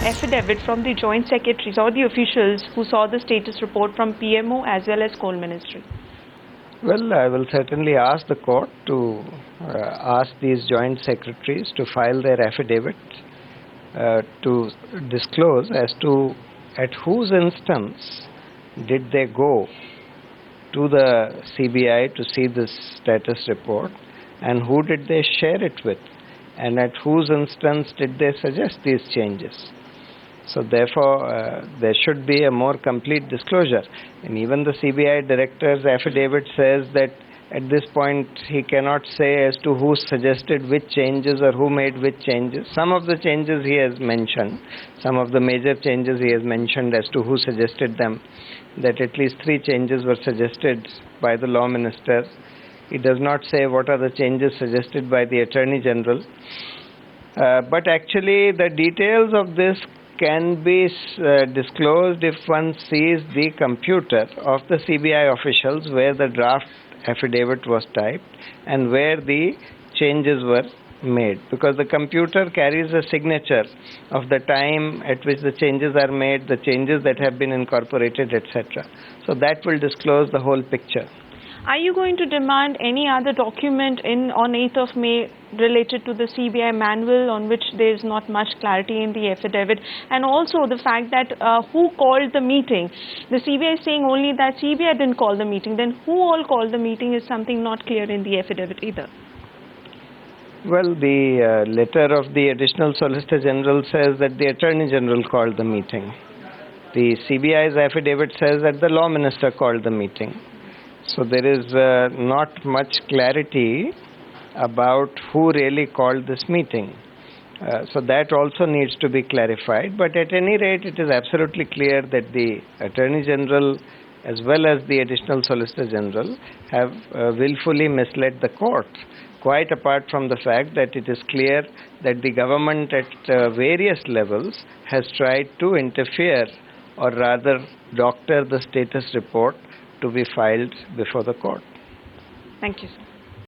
affidavit from the joint secretaries or the officials who saw the status report from PMO as well as Coal Ministry? Well, I will certainly ask the court to ask these joint secretaries to file their affidavit to disclose as to at whose instance did they go to the CBI to see this status report, and who did they share it with, and at whose instance did they suggest these changes. So therefore, there should be a more complete disclosure. And even the CBI director's affidavit says that at this point he cannot say as to who suggested which changes or who made which changes. Some of the changes he has mentioned, some of the major changes he has mentioned as to who suggested them, that at least 3 changes were suggested by the law minister. He does not say what are the changes suggested by the Attorney General. But actually the details of this can be disclosed if one sees the computer of the CBI officials where the draft affidavit was typed and where the changes were made, because the computer carries a signature of the time at which the changes are made, the changes that have been incorporated, etc. So that will disclose the whole picture. Are you going to demand any other document on 8th of May related to the CBI manual on which there is not much clarity in the affidavit, and also the fact that who called the meeting? The CBI is saying only that CBI didn't call the meeting. Then who all called the meeting is something not clear in the affidavit either. Well, the letter of the Additional Solicitor General says that the Attorney General called the meeting. The CBI's affidavit says that the Law Minister called the meeting. So there is not much clarity about who really called this meeting. So that also needs to be clarified. But at any rate, it is absolutely clear that the Attorney General as well as the Additional Solicitor General have willfully misled the court, quite apart from the fact that it is clear that the government at various levels has tried to interfere, or rather doctor the status report to be filed before the court. Thank you, sir.